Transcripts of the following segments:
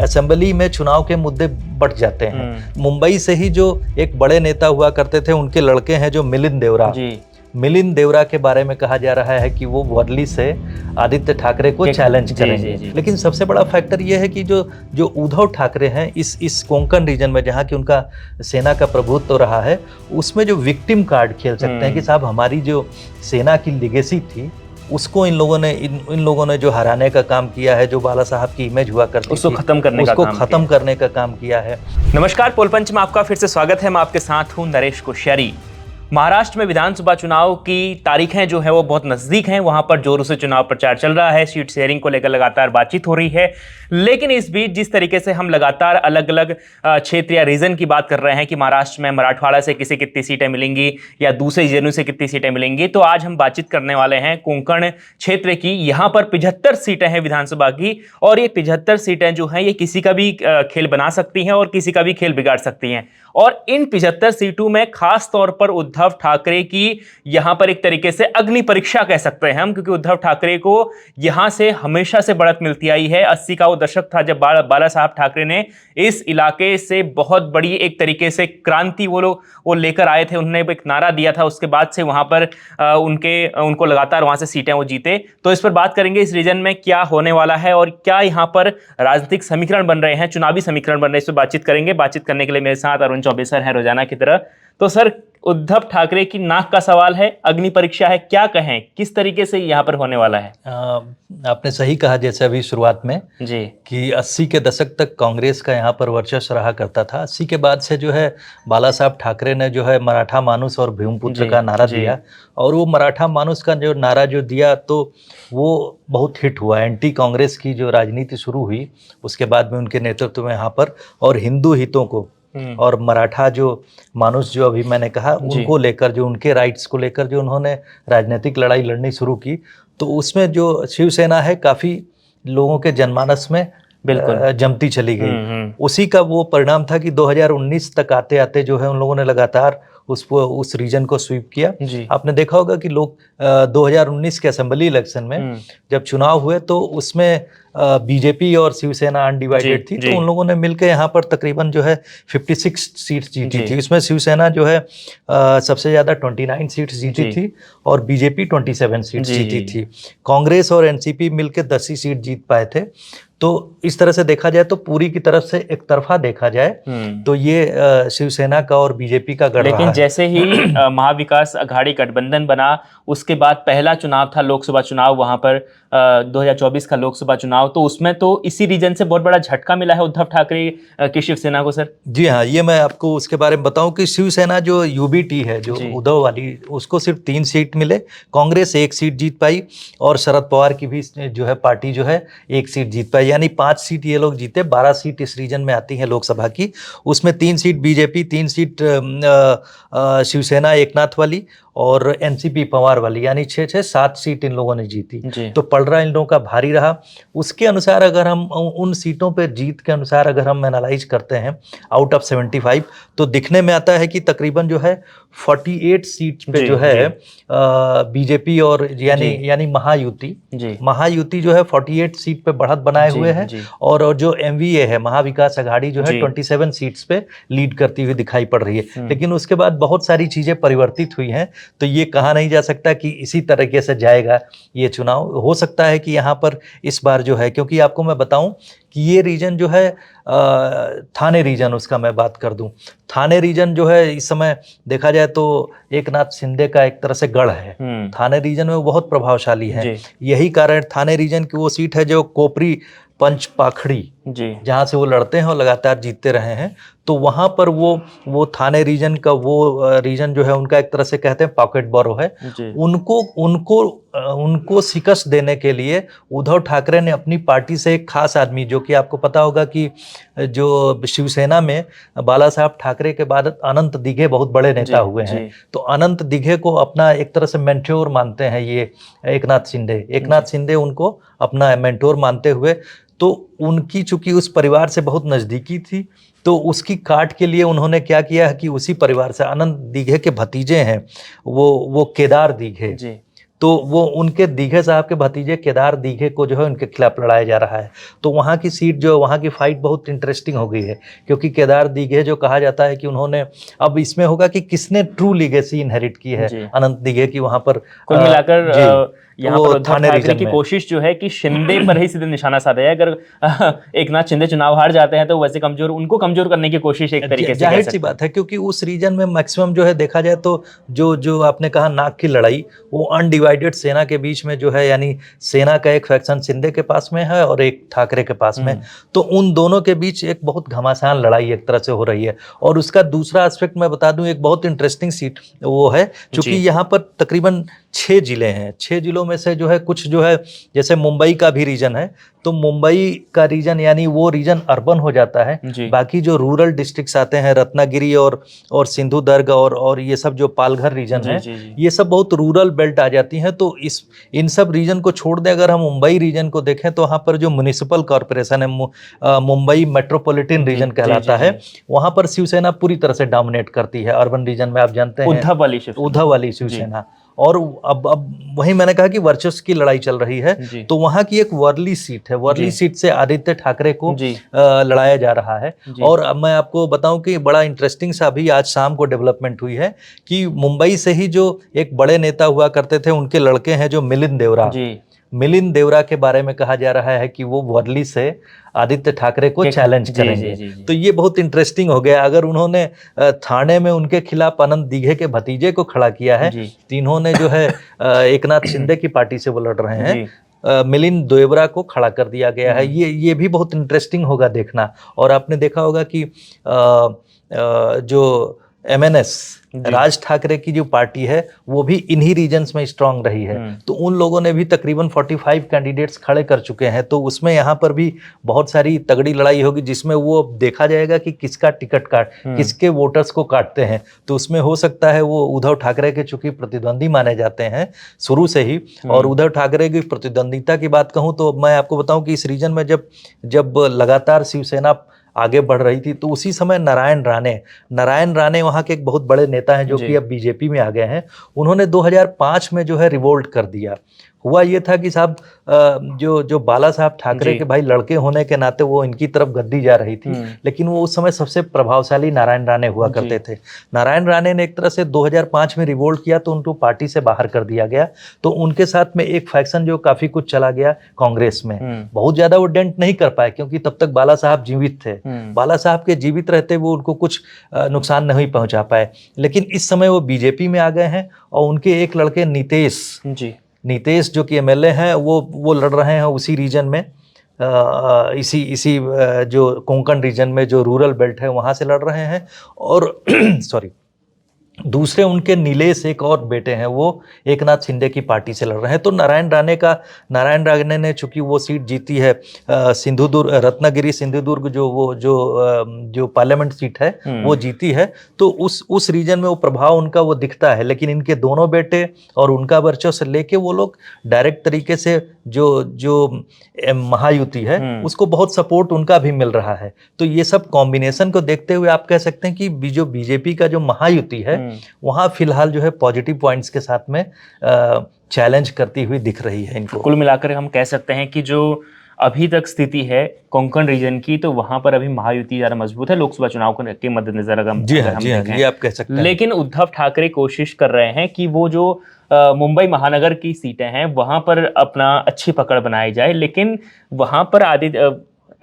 Assembly में चुनाव के मुद्दे बढ़ जाते हैं। मुंबई से ही जो एक बड़े नेता हुआ करते थे, उनके लड़के हैं जो मिलिंद देवरा, मिलिंद देवरा के बारे में कहा जा रहा है कि वो वर्ली से आदित्य ठाकरे को चैलेंज करेंगे। लेकिन सबसे बड़ा फैक्टर ये है कि जो उद्धव ठाकरे हैं इस कोंकण रीजन में, जहाँ की उनका सेना का प्रभुत्व रहा है, उसमें जो विक्टिम कार्ड खेल सकते हैं कि साहब हमारी जो सेना की लिगेसी थी उसको इन लोगों ने जो हराने का काम किया है, जो बाला साहब की इमेज हुआ करती उसको खत्म करने का काम किया है। नमस्कार, पोलपंच में आपका फिर से स्वागत है। मैं आपके साथ हूं नरेश कोश्यारी। महाराष्ट्र में विधानसभा चुनाव की तारीखें जो है वो बहुत नजदीक हैं। वहां पर जोरों से चुनाव प्रचार चल रहा है, सीट शेयरिंग को लेकर लगातार बातचीत हो रही है। लेकिन इस बीच जिस तरीके से हम लगातार अलग अलग क्षेत्र या रीजन की बात कर रहे हैं कि महाराष्ट्र में मराठवाड़ा से किसे कितनी सीटें मिलेंगी या दूसरे रीजनों से कितनी सीटें मिलेंगी, तो आज हम बातचीत करने वाले हैं कोंकण क्षेत्र की। यहाँ पर 75 सीटें हैं विधानसभा की, और ये 75 सीटें जो हैं ये किसी का भी खेल बना सकती हैं और किसी का भी खेल बिगाड़ सकती हैं। और इन 75 सीटों में खास तौर पर उद्धव ठाकरे की यहां पर एक तरीके से अग्नि परीक्षा कह सकते हैं हम, क्योंकि उद्धव ठाकरे को यहां से हमेशा से बढ़त मिलती आई है। 80 का वो दशक था जब बाला साहब ठाकरे ने इस इलाके से बहुत बड़ी एक तरीके से क्रांति वो लेकर आए थे। उन्होंने एक नारा दिया था, उसके बाद से वहां पर उनको लगातार वहां से सीटें वो जीते। तो इस पर बात करेंगे, इस रीजन में क्या होने वाला है और क्या यहां पर राजनीतिक समीकरण बन रहे हैं, चुनावी समीकरण बन रहे हैं, इस पर बातचीत करेंगे। बातचीत करने के लिए मेरे साथ अरुण चौबे सर हैं रोजाना की तरह। तो सर, उद्धव ठाकरे की नाक का सवाल है, अग्नि परीक्षा है, क्या कहें, किस तरीके से यहाँ पर होने वाला है? आपने सही कहा, जैसे अभी शुरुआत में जी कि 80 के दशक तक कांग्रेस का यहाँ पर वर्चस्व रहा करता था। 80 के बाद से जो है बाला साहब ठाकरे ने जो है मराठा मानुस और भीमपुत्र का नारा दिया, और वो मराठा मानुस का जो नारा जो दिया तो वो बहुत हिट हुआ। एंटी कांग्रेस की जो राजनीति शुरू हुई उसके बाद में उनके नेतृत्व में यहाँ पर, और हिंदू हितों को और मराठा जो मानुस जो अभी मैंने कहा उनको लेकर, जो उनके राइट्स को लेकर जो उन्होंने राजनीतिक लड़ाई लड़नी शुरू की, तो उसमें जो शिवसेना है काफ़ी लोगों के जनमानस में बिल्कुल जमती चली गई। उसी का वो परिणाम था कि 2019 तक आते आते जो है उन लोगों ने लगातार उस रीजन को स्वीप किया। आपने देखा होगा कि लोग 2019 के असेंबली इलेक्शन में जब चुनाव हुए तो उसमें बीजेपी और शिवसेना अनडिवाइडेड थी, तो उन लोगों ने मिलकर यहाँ पर तकरीबन जो है 56 सीट्स जीती थी। इसमें शिवसेना जो है सबसे ज़्यादा 29 सीट्स जीती थी और बीजेपी 27 सीट्स जीती थी। कांग्रेस और एनसीपी मिलकर 10 ही सीट जीत पाए थे। तो इस तरह से देखा जाए तो पूरी की तरफ से एक तरफा देखा जाए तो ये शिवसेना का और बीजेपी का गढ़ रहा है। लेकिन जैसे ही महाविकास अघाड़ी गठबंधन बना, उसके बाद पहला चुनाव था लोकसभा चुनाव, वहां पर 2024 का लोकसभा चुनाव, तो उसमें तो इसी रीजन से बहुत बड़ा झटका मिला है उद्धव ठाकरे की शिवसेना को। सर जी हाँ, ये मैं आपको उसके बारे में बताऊं कि शिवसेना जो यूबीटी है, जो उद्धव वाली, उसको सिर्फ 3 सीट मिले, कांग्रेस 1 सीट जीत पाई और शरद पवार की भी जो है पार्टी जो है 1 सीट जीत पाई, यानी 5 सीट ये लोग जीते। 12 सीट इस रीजन में आती है लोकसभा की, उसमें 3 seat BJP, 3 seat Shiv Sena Eknath वाली और एनसीपी पवार वाली, यानी 7 सीट इन लोगों ने जीती। तो पलड़ा इन लोगों का भारी रहा। उसके अनुसार अगर हम उन सीटों पे जीत के अनुसार अगर हम एनालाइज करते हैं आउट ऑफ 75, तो दिखने में आता है कि तकरीबन जो है 48 सीट पे जो है बीजेपी और यानी महायुति जो है 48 सीट पे बढ़त बनाए हुए है, और जो एमवीए है महाविकास अघाड़ी जो है 27 सीट्स पे लीड करती हुई दिखाई पड़ रही है। लेकिन उसके बाद बहुत सारी चीजें परिवर्तित हुई हैं, तो ये कहा नहीं जा सकता कि इसी तरीके से जाएगा ये चुनाव। हो सकता है कि यहाँ पर इस बार जो है, क्योंकि आपको मैं बताऊं कि ये रीजन जो है थाने रीजन, उसका मैं बात कर दूं, थाने रीजन जो है इस समय देखा जाए तो एकनाथ शिंदे का एक तरह से गढ़ है। थाने रीजन में वो बहुत प्रभावशाली है। यही कारण थाने रीजन की वो सीट है जो कोपरी पंच पाखड़ी जहाँ से वो लड़ते हैं और लगातार जीतते रहे हैं, तो वहाँ पर वो थाने रीजन का वो रीजन जो है उनका एक तरह से कहते हैं पॉकेट बोरो है। उनको शिकस्त देने के लिए उद्धव ठाकरे ने अपनी पार्टी से एक खास आदमी, जो कि आपको पता होगा कि जो शिवसेना में बाला साहब ठाकरे के बाद अनंत दिघे बहुत बड़े नेता हुए हैं, तो अनंत दिघे को अपना एक तरह से मेंटोर मानते हैं ये एकनाथ शिंदे उनको अपना मेंटोर मानते हुए, तो उनकी चूंकि उस परिवार से बहुत नज़दीकी थी, तो उसकी काट के लिए उन्होंने क्या किया है कि उसी परिवार से अनंत दिघे के भतीजे हैं वो केदार दिघे, तो वो उनके दीघे साहब के भतीजे केदार दीघे को जो है उनके खिलाफ लड़ाया जा रहा है। तो वहाँ की सीट जो वहाँ की फाइट बहुत इंटरेस्टिंग हो गई है, क्योंकि केदार दीघे जो कहा जाता है कि उन्होंने, अब इसमें होगा कि किसने ट्रू लीगेसी इनहेरिट की है अनंत दीघे की वहाँ पर कुल मिलाकर यहाँ पर उद्धव थाने ठाकरे की कोशिश जो है कि शिंदे पर ही सीधे निशाना साधा है। अगर एक नाथ शिंदे चुनाव हार जाते हैं तो वैसे उनको कमजोर करने की कोशिश एक तरीके से जाहिर सी बात है, क्योंकि उस रीजन में मैक्सिमम जो है देखा जाए तो जो आपने कहा नाक की लड़ाई, वो अनडिवाइडेड सेना के बीच में जो है, यानी सेना का एक फैक्शन शिंदे के पास में है और एक ठाकरे के पास में, तो उन दोनों के बीच एक बहुत घमासान लड़ाई एक तरह से हो रही है। और उसका दूसरा एस्पेक्ट मैं बता दूं, एक बहुत इंटरेस्टिंग सीट वो है, क्योंकि यहाँ पर तकरीबन 6 जिले हैं। 6 जिलों में से जो है कुछ जो है, जैसे मुंबई का भी रीजन है, तो मुंबई का रीजन यानी वो रीजन अर्बन हो जाता है। बाकी जो रूरल डिस्ट्रिक्ट्स आते हैं, रत्नागिरी और सिंधु दुर्ग और ये सब जो पालघर रीजन है, ये सब बहुत रूरल बेल्ट आ जाती हैं। तो इन सब रीजन को छोड़ दें, अगर हम मुंबई रीजन को देखें तो वहाँ पर जो म्युनिसिपल कॉर्पोरेशन है, मुंबई मेट्रोपॉलिटन रीजन कहलाता है, वहाँ पर शिवसेना पूरी तरह से डोमिनेट करती है। अर्बन रीजन में आप जानते हैं उद्धव वाली शिवसेना। और अब वही मैंने कहा कि वर्चस्व की लड़ाई चल रही है। तो वहाँ की एक वर्ली सीट है, वर्ली सीट से आदित्य ठाकरे को लड़ाया जा रहा है। और अब मैं आपको बताऊं कि बड़ा इंटरेस्टिंग सा अभी आज शाम को डेवलपमेंट हुई है कि मुंबई से ही जो एक बड़े नेता हुआ करते थे, उनके लड़के हैं जो मिलिंद देवरा के बारे में कहा जा रहा है कि वो वर्ली से आदित्य ठाकरे को चैलेंज करेंगे। तो ये बहुत इंटरेस्टिंग हो गया। अगर उन्होंने थाने में उनके खिलाफ अनंत दीघे के भतीजे को खड़ा किया है, तो इन्होंने जो है एक नाथ शिंदे की पार्टी से वो लड़ रहे हैं, मिलिंद देवरा को खड़ा कर दिया गया है। ये भी बहुत इंटरेस्टिंग होगा देखना। और आपने देखा होगा कि जो MNS राज ठाकरे की जो पार्टी है, वो भी इन्हीं रीजन्स में स्ट्रांग रही है। तो उन लोगों ने भी तकरीबन 45 कैंडिडेट्स खड़े कर चुके हैं। तो उसमें यहाँ पर भी बहुत सारी तगड़ी लड़ाई होगी, जिसमें वो देखा जाएगा कि किसका टिकट किसके वोटर्स को काटते हैं। तो उसमें हो सकता है वो उद्धव ठाकरे के चूंकि प्रतिद्वंदी माने जाते हैं शुरू से ही, और उद्धव ठाकरे की प्रतिद्वंदिता की बात कहूँ तो मैं आपको बताऊँ कि इस रीजन में जब लगातार शिवसेना आगे बढ़ रही थी, तो उसी समय नारायण राणे वहाँ के एक बहुत बड़े नेता हैं जो कि अब बीजेपी में आ गए हैं। उन्होंने 2005 में जो है रिवोल्ट कर दिया। हुआ ये था कि साहब जो बाला साहब ठाकरे के भाई लड़के होने के नाते वो इनकी तरफ गद्दी जा रही थी, लेकिन वो उस समय सबसे प्रभावशाली नारायण राणे हुआ करते थे। नारायण राणे ने एक तरह से 2005 में रिवोल्ट किया, तो उनको पार्टी से बाहर कर दिया गया। तो उनके साथ में एक फैक्शन जो काफी कुछ चला गया कांग्रेस में, बहुत ज्यादा वो डेंट नहीं कर पाए, क्योंकि तब तक बाला साहब जीवित थे। बाला साहब के जीवित रहते वो उनको कुछ नुकसान नहीं पहुंचा पाए। लेकिन इस समय वो बीजेपी में आ गए हैं, और उनके एक लड़के नीतेश जो कि MLA हैं, वो लड़ रहे हैं उसी रीजन में, इसी जो कोंकण रीजन में जो रूरल बेल्ट है वहाँ से लड़ रहे हैं। और सॉरी, दूसरे उनके नीलेश एक और बेटे हैं, वो एक नाथ शिंदे की पार्टी से लड़ रहे हैं। तो नारायण राणे ने चूंकि वो सीट जीती है रत्नागिरी सिंधुदुर्ग जो पार्लियामेंट सीट है वो जीती है, तो उस रीजन में वो प्रभाव उनका वो दिखता है। लेकिन इनके दोनों बेटे और उनका वर्चस्व लेके वो लोग डायरेक्ट तरीके से जो महायुति है उसको बहुत सपोर्ट उनका भी मिल रहा है। तो ये सब कॉम्बिनेशन को देखते हुए आप कह सकते हैं कि जो बीजेपी का जो महायुति है वहाँ फिलहाल जो है पॉजिटिव पॉइंट्स के साथ में चैलेंज करती हुई दिख रही है इनको। कुल मिलाकर हम कह सकते हैं कि जो अभी तक स्थिति है कोंकण रीजन की, तो वहां पर अभी महायुति ज्यादा मजबूत है लोकसभा चुनाव के मद्देनजर अगर हम देखें। ये आप कह सकते हैं। लेकिन उद्धव ठाकरे कोशिश कर रहे हैं कि वो जो मुंबई महानगर की सीटें हैं वहां पर अपना अच्छी पकड़ बनाई जाए, लेकिन वहां पर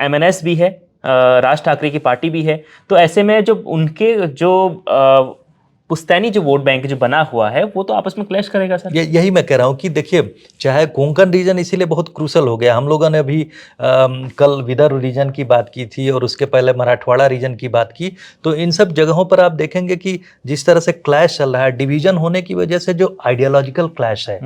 MNS भी है, राज ठाकरे की पार्टी भी है। तो ऐसे में जो उनके जो पुश्तैनी जो वोट बैंक जो बना हुआ है वो तो आपस में क्लैश करेगा सर। यही मैं कह रहा हूँ कि देखिए, चाहे कोंकण रीजन इसीलिए बहुत क्रूशल हो गया। हम लोगों ने अभी कल विदर्भ रीजन की बात की थी और उसके पहले मराठवाड़ा रीजन की बात की। तो इन सब जगहों पर आप देखेंगे कि जिस तरह से क्लैश चल रहा है, डिवीजन होने की वजह से जो आइडियोलॉजिकल क्लैश है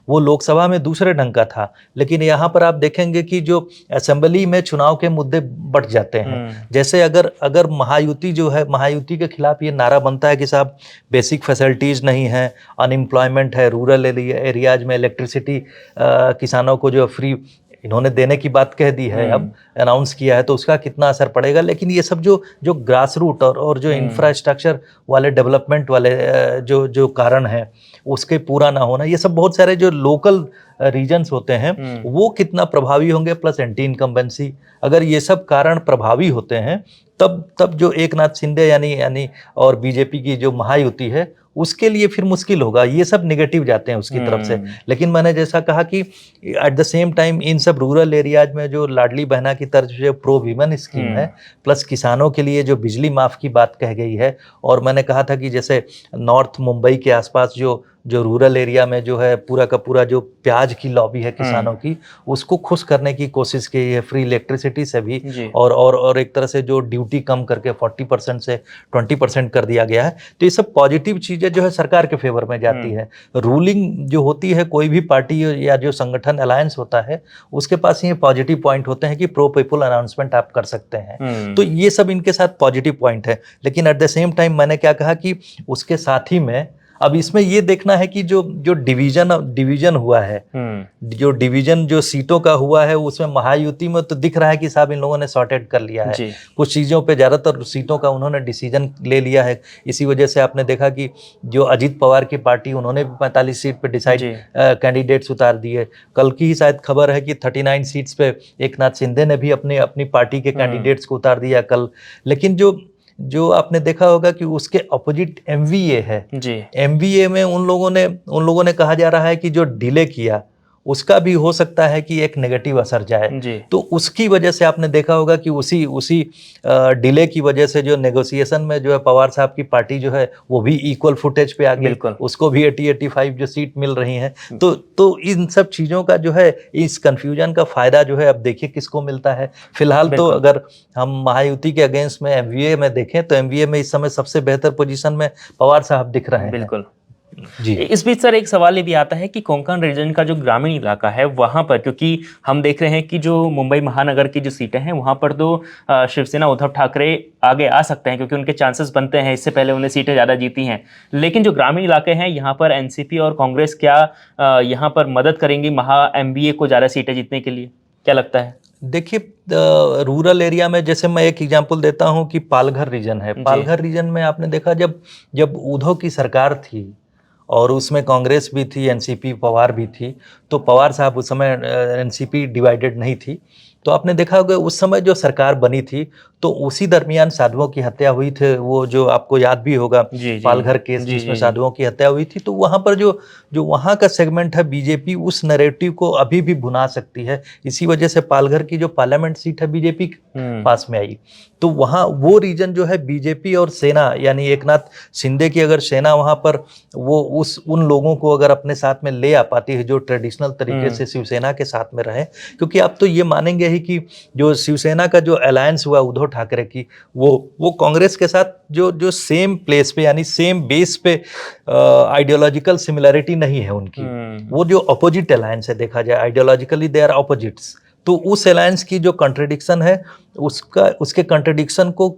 वो लोकसभा में दूसरे ढंग का था, लेकिन यहाँ पर आप देखेंगे कि जो असेंबली में चुनाव के मुद्दे बढ़ जाते हैं। जैसे अगर महायुति जो है, महायुति के खिलाफ ये नारा बनता है कि साहब बेसिक फैसिलिटीज़ नहीं है, अनएम्प्लॉयमेंट है, रूरल एरियाज में इलेक्ट्रिसिटी किसानों को जो फ्री इन्होंने देने की बात कह दी है, अब अनाउंस किया है, तो उसका कितना असर पड़ेगा। लेकिन ये सब जो ग्रास रूट और जो इंफ्रास्ट्रक्चर वाले डेवलपमेंट वाले जो कारण है उसके पूरा ना होना, ये सब बहुत सारे जो लोकल रीजन्स होते हैं वो कितना प्रभावी होंगे, प्लस एंटी इनकम्बेंसी, अगर ये सब कारण प्रभावी होते हैं तब जो एकनाथ शिंदे यानी और बीजेपी की जो महायुति है उसके लिए फिर मुश्किल होगा। ये सब नेगेटिव जाते हैं उसकी तरफ से। लेकिन मैंने जैसा कहा कि at the same time in सब रूरल एरियाज में जो लाडली बहना की तर्ज जो प्रो वीमन स्कीम है, प्लस किसानों के लिए जो बिजली माफ की बात कह गई है, और मैंने कहा था कि जैसे नॉर्थ मुंबई के आसपास जो रूरल एरिया में जो है पूरा का पूरा जो प्याज की लॉबी है किसानों की, उसको खुश करने की कोशिश की है फ्री इलेक्ट्रिसिटी से भी, और एक तरह से जो ड्यूटी कम करके 40% से 20% कर दिया गया है। तो ये सब पॉजिटिव चीजें जो है सरकार के फेवर में जाती है। रूलिंग जो होती है, कोई भी पार्टी या जो संगठन अलायंस होता है, उसके पास ये पॉजिटिव पॉइंट होते हैं कि प्रो पीपल अनाउंसमेंट आप कर सकते हैं। तो ये सब इनके साथ पॉजिटिव पॉइंट है। लेकिन एट द सेम टाइम मैंने क्या कहा कि उसके साथ ही में अब इसमें ये देखना है कि जो डिवीजन हुआ है, जो डिवीजन जो सीटों का हुआ है, उसमें महायुति में तो दिख रहा है कि साहब इन लोगों ने सॉर्टेड कर लिया है। कुछ चीज़ों पे ज़्यादातर सीटों का उन्होंने डिसीजन ले लिया है। इसी वजह से आपने देखा कि जो अजीत पवार की पार्टी, उन्होंने भी 45 सीट पे डिसाइड कैंडिडेट्स उतार दिए। कल की ही शायद खबर है कि 39 सीट्स पे एकनाथ शिंदे ने भी अपनी पार्टी के कैंडिडेट्स को उतार दिया कल। लेकिन जो आपने देखा होगा कि उसके अपोजिट एमवीए है जी। एमवीए में उन लोगों ने कहा जा रहा है कि जो डिले किया उसका भी हो सकता है कि एक नेगेटिव असर जाए। तो उसकी वजह से आपने देखा होगा कि उसी डिले की वजह से जो नेगोशिएशन में जो है पवार साहब की पार्टी जो है वो भी इक्वल फुटेज पे आ गई, उसको भी 80-85 जो सीट मिल रही हैं। तो इन सब चीज़ों का जो है, इस कन्फ्यूजन का फायदा जो है अब देखिए किसको मिलता है। फिलहाल तो अगर हम महायुति के अगेंस्ट में एमवीए में देखें तो एमवीए में इस समय सबसे बेहतर पोजीशन में पवार साहब दिख रहे हैं। बिल्कुल जी। इस बीच सर एक सवाल ये भी आता है कि कोंकण रीजन का जो ग्रामीण इलाका है वहां पर, क्योंकि हम देख रहे हैं कि जो मुंबई महानगर की जो सीटें हैं वहां पर तो शिवसेना उद्धव ठाकरे आगे आ सकते हैं, क्योंकि उनके चांसेस बनते हैं, इससे पहले उन्हें सीटें ज़्यादा जीती हैं। लेकिन जो ग्रामीण इलाके हैं यहाँ पर एनसीपी और कांग्रेस क्या यहाँ पर मदद करेंगी एमवीए को ज़्यादा सीटें जीतने के लिए, क्या लगता है? देखिए, रूरल एरिया में जैसे मैं एक एग्जांपल देता हूं कि पालघर रीजन है। पालघर रीजन में आपने देखा जब उद्धव की सरकार थी और उसमें कांग्रेस भी थी, एनसीपी पवार भी थी, तो पवार साहब उस समय, एनसीपी डिवाइडेड नहीं थी, तो आपने देखा होगा उस समय जो सरकार बनी थी तो उसी दरमियान साधुओं की हत्या हुई थी। वो जो आपको याद भी होगा पालघर केस जिसमें साधुओं की हत्या हुई थी। तो वहाँ पर जो वहाँ का सेगमेंट है, बीजेपी उस नैरेटिव को अभी भी भुना सकती है। इसी वजह से पालघर की जो पार्लियामेंट सीट है बीजेपी के पास में आई। तो वहाँ वो रीजन जो है बीजेपी और सेना यानी एकनाथ शिंदे की अगर सेना वहाँ पर वो उन लोगों को अगर अपने साथ में ले आ पाती है जो ट्रेडिशनल तरीके से शिवसेना के साथ में रहे, क्योंकि आप तो ये मानेंगे ही कि जो शिवसेना का जो अलायंस हुआ उद्धव ठाकरे की, वो कांग्रेस के साथ जो सेम प्लेस पे यानी सेम बेस पे आइडियोलॉजिकल सिमिलरिटी नहीं है उनकी। वो जो अपोजिट अलायंस है, देखा जाए आइडियोलॉजिकली दे आर अपोजिट्स। तो उस अलायंस की जो कॉन्ट्रडिक्शन है उसके कॉन्ट्रडिक्शन को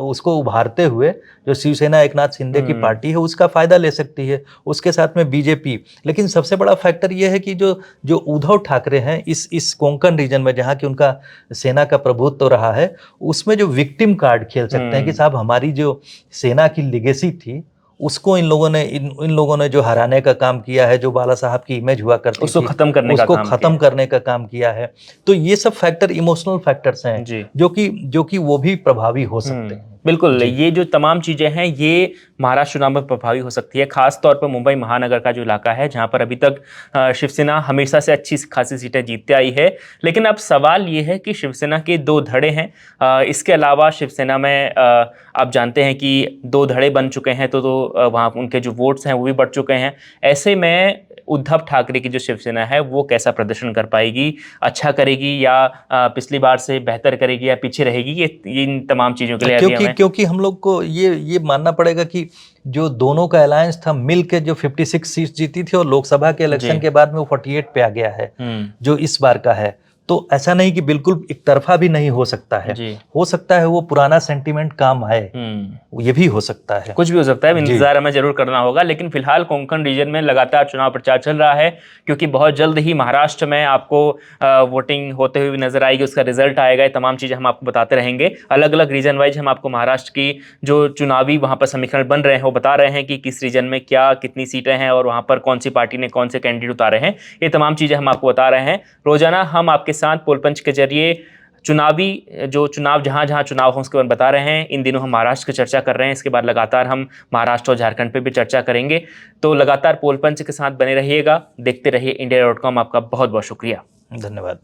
उसको उभारते हुए जो शिवसेना एकनाथ शिंदे की पार्टी है उसका फायदा ले सकती है, उसके साथ में बीजेपी। लेकिन सबसे बड़ा फैक्टर ये है कि जो उद्धव ठाकरे हैं इस कोंकण रीजन में जहाँ की उनका सेना का प्रभुत्व रहा है, उसमें जो विक्टिम कार्ड खेल सकते हैं कि साहब हमारी जो सेना की लिगेसी थी उसको इन लोगों ने जो हराने का काम किया है, जो बाला साहब की इमेज हुआ करती थी उसको खत्म करने का काम किया है। तो ये सब फैक्टर इमोशनल फैक्टर्स हैं जो कि वो भी प्रभावी हो सकते हैं। बिल्कुल, ये जो तमाम चीज़ें हैं ये महाराष्ट्र चुनाव में प्रभावी हो सकती है, खास तौर पर मुंबई महानगर का जो इलाका है जहां पर अभी तक शिवसेना हमेशा से अच्छी खासी सीटें जीतते आई है। लेकिन अब सवाल ये है कि शिवसेना के दो धड़े हैं, इसके अलावा शिवसेना में आप जानते हैं कि दो धड़े बन चुके हैं, तो वहाँ उनके जो वोट्स हैं वो भी बढ़ चुके हैं। ऐसे में उद्धव ठाकरे की जो शिवसेना है वो कैसा प्रदर्शन कर पाएगी, अच्छा करेगी या पिछली बार से बेहतर करेगी या पीछे रहेगी, ये इन तमाम चीज़ों के लिए क्योंकि हम लोग को ये मानना पड़ेगा कि जो दोनों का अलायंस था मिल के जो 56 सीट जीती थी और लोकसभा के इलेक्शन के बाद में वो 48 पे आ गया है जो इस बार का है। तो ऐसा नहीं कि बिल्कुल एक तरफा भी नहीं हो सकता है, हो सकता है वो पुराना सेंटीमेंट काम आए, ये भी हो सकता है, कुछ भी हो सकता है, इंतजार हमें जरूर करना होगा। लेकिन फिलहाल कोंकण रीजन में लगातार चुनाव प्रचार चल रहा है, क्योंकि बहुत जल्द ही महाराष्ट्र में आपको वोटिंग होते हुए नजर आएगी, उसका रिजल्ट आएगा, तमाम चीजें हम आपको बताते रहेंगे। अलग अलग रीजन वाइज हम आपको महाराष्ट्र की जो चुनावी वहां पर समीकरण बन रहे हैं वो बता रहे हैं कि किस रीजन में क्या कितनी सीटें हैं और वहां पर कौन सी पार्टी ने कौन से कैंडिडेट उतारे हैं, ये तमाम चीजें हम आपको बता रहे हैं। रोजाना हम आपके साथ पोल पंच के जरिए चुनावी जो चुनाव जहां जहां चुनाव हो उसके बारे में बता रहे हैं। इन दिनों हम महाराष्ट्र की चर्चा कर रहे हैं, इसके बाद लगातार हम महाराष्ट्र और झारखंड पे भी चर्चा करेंगे। तो लगातार पोल पंच के साथ बने रहिएगा, देखते रहिए इंडिया.com। आपका बहुत बहुत शुक्रिया, धन्यवाद।